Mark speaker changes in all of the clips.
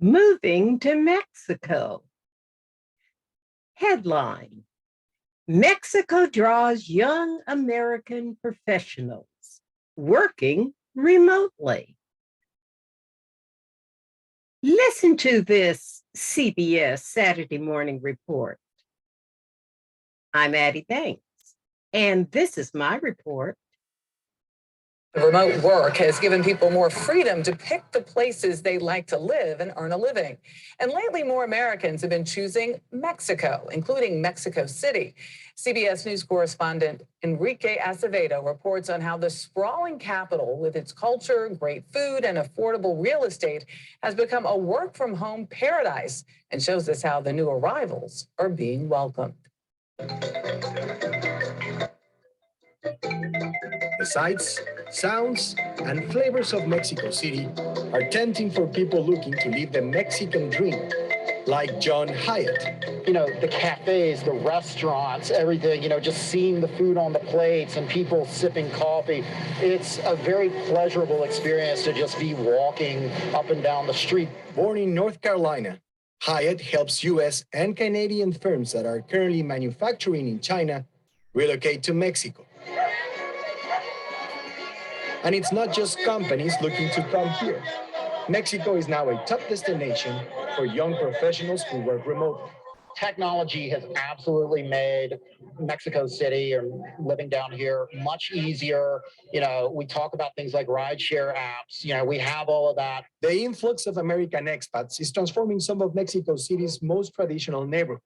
Speaker 1: Moving to Mexico. Headline: Mexico draws young American professionals working remotely. Listen to this CBS Saturday morning report. I'm Addi Banks, and this is my report.
Speaker 2: Remote work has given people more freedom to pick the places they like to live and earn a living. And lately, more Americans have been choosing Mexico, including Mexico City. CBS News correspondent Enrique Acevedo reports on how the sprawling capital, with its culture, great food, and affordable real estate, has become a work-from-home paradise, and shows us how the new arrivals are being welcomed.
Speaker 3: The sights, sounds, and flavors of Mexico City are tempting for people looking to live the Mexican dream, like John Hyatt.
Speaker 4: You know, the cafes, the restaurants, everything, just seeing the food on the plates and people sipping coffee. It's a very pleasurable experience to just be walking up and down the street.
Speaker 3: Born in North Carolina, Hyatt helps U.S. and Canadian firms that are currently manufacturing in China relocate to Mexico. And it's not just companies looking to come here. Mexico is now a top destination for young professionals who work remotely.
Speaker 4: Technology has absolutely made Mexico City or living down here much easier. We talk about things like rideshare apps. We have all of that.
Speaker 3: The influx of American expats is transforming some of Mexico City's most traditional neighborhoods.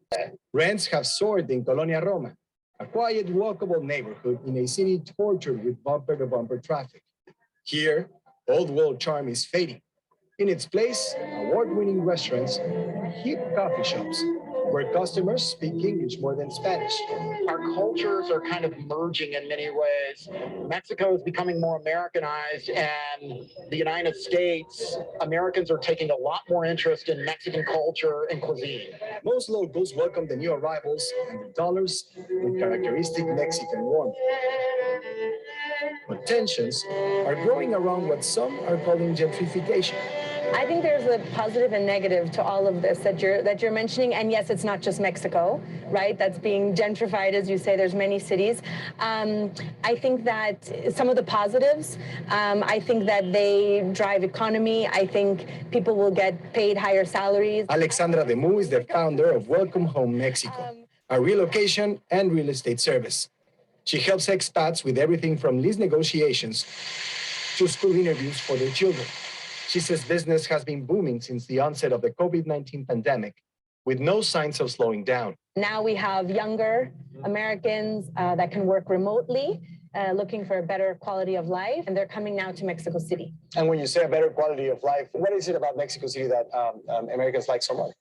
Speaker 3: Rents have soared in Colonia Roma, a quiet, walkable neighborhood in a city tortured with bumper-to-bumper traffic. Here, old world charm is fading. In its place, award-winning restaurants and hip coffee shops where customers speak English more than Spanish.
Speaker 4: Our cultures are kind of merging in many ways. Mexico is becoming more Americanized, and the United States, Americans are taking a lot more interest in Mexican culture and cuisine.
Speaker 3: Most locals welcome the new arrivals and the dollars with characteristic Mexican warmth. But tensions are growing around what some are calling gentrification.
Speaker 5: I think there's a positive and negative to all of this that you're mentioning. And yes, it's not just Mexico, right? That's being gentrified, as you say. There's many cities. I think that some of the positives, I think that they drive economy. I think people will get paid higher salaries.
Speaker 3: Alexandra Demu is the founder of Welcome Home Mexico, a relocation and real estate service. She helps expats with everything from lease negotiations to school interviews for their children. She says business has been booming since the onset of the COVID-19 pandemic, with no signs of slowing down.
Speaker 5: Now we have younger Americans that can work remotely, looking for a better quality of life, and they're coming now to Mexico City.
Speaker 6: And when you say a better quality of life, what is it about Mexico City that Americans like so much?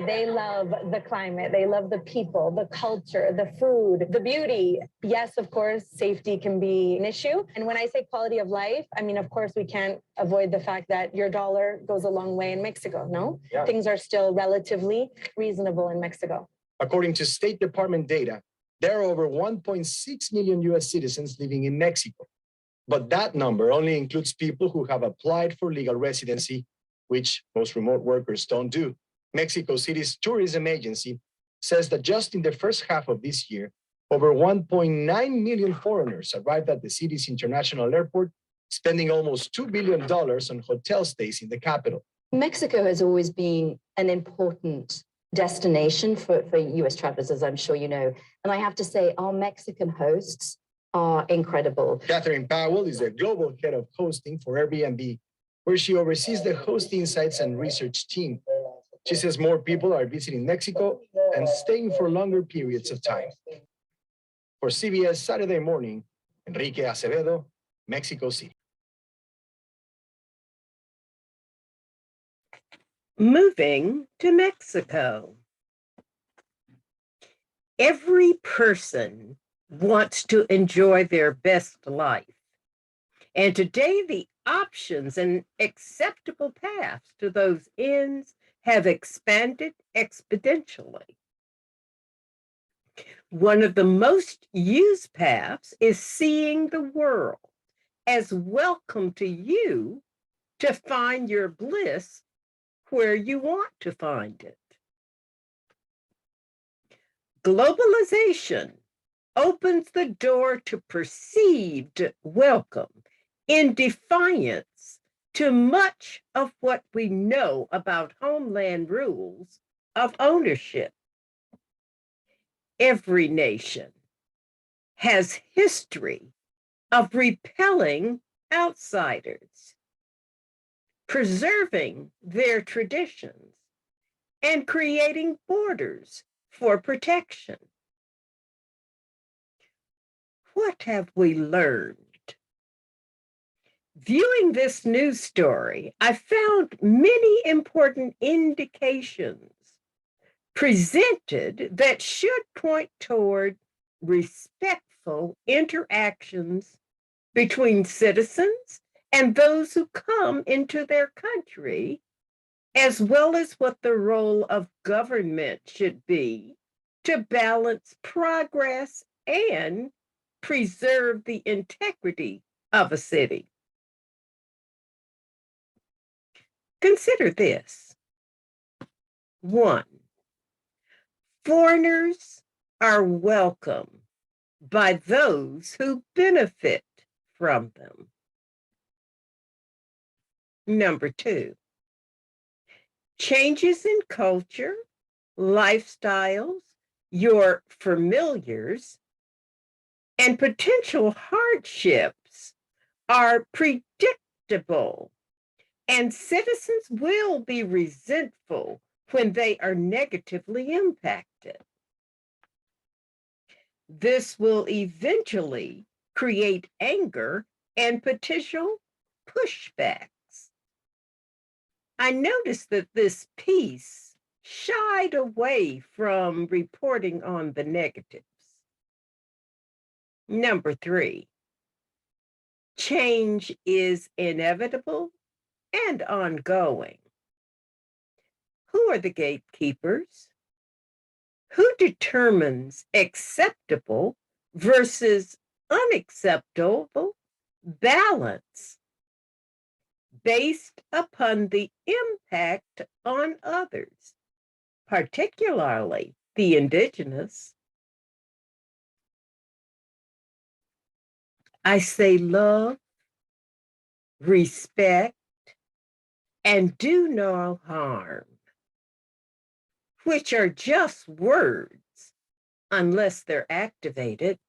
Speaker 5: They love the climate, they love the people, the culture, the food, the beauty. Yes, of course, safety can be an issue. And when I say quality of life, I mean, of course, we can't avoid the fact that your dollar goes a long way in Mexico, no? Yeah. Things are still relatively reasonable in Mexico.
Speaker 3: According to State Department data, there are over 1.6 million U.S. citizens living in Mexico. But that number only includes people who have applied for legal residency, which most remote workers don't do. Mexico City's tourism agency says that just in the first half of this year, over 1.9 million foreigners arrived at the city's international airport, spending almost $2 billion on hotel stays in the capital.
Speaker 7: Mexico has always been an important destination for U.S. travelers, as I'm sure you know. And I have to say, our Mexican hosts are incredible.
Speaker 3: Catherine Powell is the global head of hosting for Airbnb, where she oversees the host insights and research team. She says more people are visiting Mexico and staying for longer periods of time. For CBS Saturday Morning, Enrique Acevedo, Mexico City.
Speaker 1: Moving to Mexico. Every person wants to enjoy their best life. And today, the options and acceptable paths to those ends have expanded exponentially. One of the most used paths is seeing the world as welcome to you to find your bliss where you want to find it. Globalization opens the door to perceived welcome in defiance to much of what we know about homeland rules of ownership. Every nation has history of repelling outsiders, preserving their traditions, and creating borders for protection. What have we learned? Viewing this news story, I found many important indications presented that should point toward respectful interactions between citizens and those who come into their country, as well as what the role of government should be to balance progress and preserve the integrity of a city. Consider this. 1, foreigners are welcome by those who benefit from them. 2, changes in culture, lifestyles, your familiars, and potential hardships are predictable, and citizens will be resentful when they are negatively impacted. This will eventually create anger and potential pushbacks. I noticed that this piece shied away from reporting on the negatives. 3, change is inevitable and ongoing. Who are the gatekeepers? Who determines acceptable versus unacceptable balance based upon the impact on others, particularly the indigenous? I say love, respect, and do no harm, which are just words unless they're activated